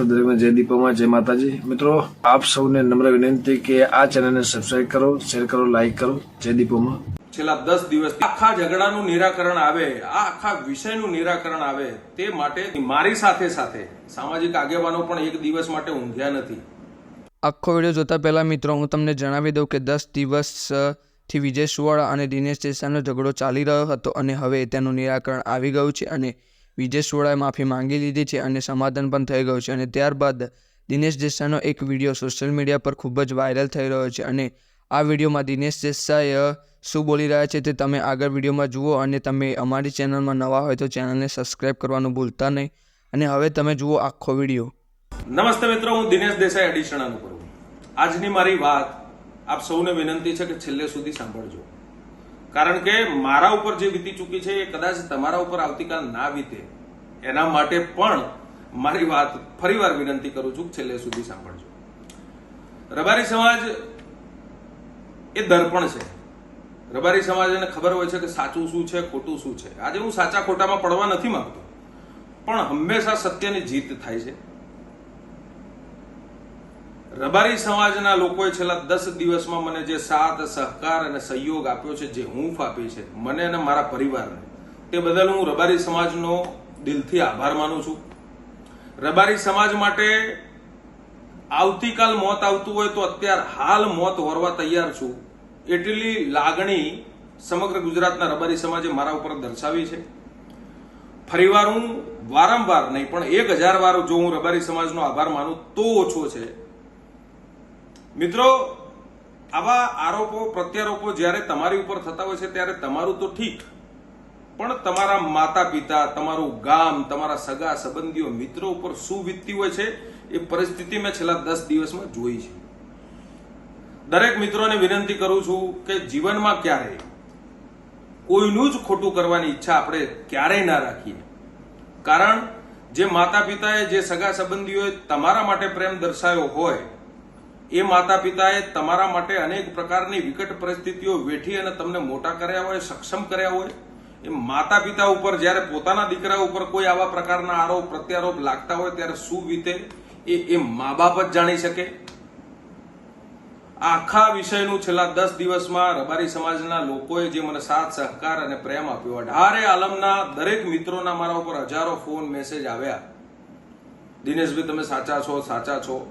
દરેકને જય દીપોમાં જય માતાજી। મિત્રો આપ સૌને નમ્ર વિનંતી કે આ ચેનલને સબસ્ક્રાઇબ કરો, શેર કરો, લાઈક કરો। જય દીપોમાં। છેલ્લા 10 દિવસ આખા ઝઘડાનું નિરાકરણ આવે, આ આખા વિષયનું નિરાકરણ આવે તે માટે મારી સાથે સાથે સામાજિક આગેવાનો પણ એક દિવસ માટે ઊંઘ્યા નથી। આખો વિડીયો જોતા પહેલા મિત્રો હું તમને જણાવી દઉં કે 10 દિવસથી વિજય સુવાળા અને દિનેશ દેસાઈનો ઝઘડો ચાલી રહ્યો હતો અને હવે તેનું નિરાકરણ આવી ગયું છે અને વિજય સુવાળાએ માફી માંગી લીધી છે અને સમાધાન પણ થઈ ગયું છે। અને ત્યારબાદ દિનેશ દેસાઈનો એક વિડીયો સોશિયલ મીડિયા પર ખૂબ જ વાયરલ થઈ રહ્યો છે અને આ વિડીયોમાં દિનેશ દેસાઈ શું બોલી રહ્યા છે તે તમે આગળ વિડીયોમાં જુઓ અને તમે અમારી ચેનલમાં નવા હોય તો ચેનલને સબસ્ક્રાઇબ કરવાનું ભૂલતા નહીં અને હવે તમે જુઓ આખો વિડીયો। નમસ્તે મિત્રો, હું દિનેશ દેસાઈ અડીસણાનું કરું। આજની મારી વાત આપ સૌને વિનંતી છે કે છેલ્લે સુધી સાંભળજો, કારણ કે મારા ઉપર જે વીતી ચૂકી છે એ કદાચ તમારા ઉપર આવતીકાલ ના વીતે એના માટે પણ મારી વાત ફરીવાર વિનંતી કરું છું, છેલ્લે સુધી સાંભળજો। રબારી સમાજ એ દર્પણ છે। રબારી સમાજને ખબર હોય છે કે સાચું શું છે, ખોટું શું છે। આજે હું સાચા ખોટામાં પડવા નથી માંગતો, પણ હંમેશા સત્યની જીત થાય છે। રબારી સમાજના લોકોએ છેલ્લા 10 દિવસમાં મને જે સાથ, સહકાર અને સહયોગ આપ્યો છે, જે હૂંફ આપી છે મને અને મારા પરિવારને, તે બદલ હું રબારી સમાજનો દિલથી આભાર માનું છું। રબારી સમાજ માટે આવતીકાલ મોત આવતું હોય તો અત્યારે હાલ મોત વરવા તૈયાર છું, એટલી લાગણી સમગ્ર ગુજરાતના રબારી સમાજે મારા ઉપર દર્શાવી છે। ફરીવાર હું વારંવાર નહીં પણ 1000 વાર જો હું રબારી સમાજનો આભાર માનું તો ઓછો છે। મિત્રો, આવા આરોપો પ્રત્યારોપો જ્યારે તમારી ઉપર થતા હોય છે ત્યારે તમારું તો ઠીક, પણ તમારા માતા પિતા, તમારું ગામ, તમારા સગા સંબંધીઓ, મિત્રો ઉપર શું વીતતી હોય છે એ પરિસ્થિતિ મેં છેલ્લા 10 દિવસમાં જોઈ છે। દરેક મિત્રોને વિનંતી કરું છું કે જીવનમાં ક્યારેય કોઈનું જ ખોટું કરવાની ઈચ્છા આપણે ક્યારેય ના રાખીએ, કારણ જે માતા પિતાએ, જે સગા સંબંધીઓએ તમારા માટે પ્રેમ દર્શાવ્યો હોય એ માતા પિતાએ તમારા માટે અનેક પ્રકારની વિકટ પરિસ્થિતિઓ વેઠી અને તમને મોટા કર્યા હોય, સક્ષમ કર્યા હોય, એ માતા પિતા ઉપર જ્યારે પોતાના દીકરા ઉપર કોઈ આવા પ્રકારના આરોપ પ્રત્યારોપ લાગતા હોય ત્યારે શું વીતે એ મા બાપ જ જાણી શકે। આખા વિષયનું છેલ્લા 10 દિવસમાં રબારી સમાજના લોકોએ જે મને સાથ, સહકાર અને પ્રેમ આપ્યો, 18 આલમના દરેક મિત્રોના મારા ઉપર હજારો ફોન, મેસેજ આવ્યા, દિનેશભાઈ તમે સાચા છો, સાચા છો।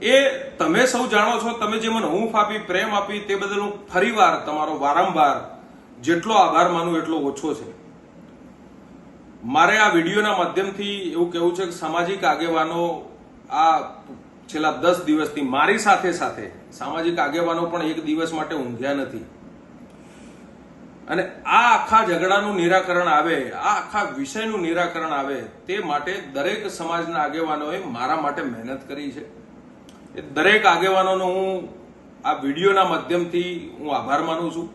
એ તમે સૌ જાણો છો, તમે જે મને હૂંફ આપી, પ્રેમ આપી, તે બદલ હું ફરીવાર તમારો વારંવાર જેટલો આભાર માનું એટલો ઓછો છે। મારે આ વિડીયોના માધ્યમથી એવું કહેવું છે કે સામાજિક આગેવાનો આ છેલ્લા 10 દિવસથી મારી સાથે સાથે સામાજિક આગેવાનો પણ એક દિવસ માટે ઊંઘ્યા નથી અને આ આખા ઝઘડાનું નિરાકરણ આવે, આ આખા વિષયનું નિરાકરણ આવે તે માટે દરેક સમાજના આગેવાનોએ મારા માટે મહેનત કરી છે। એ દરેક આગેવાનોનો હું આ વિડીયોના માધ્યમથી હું આભાર માનું છું।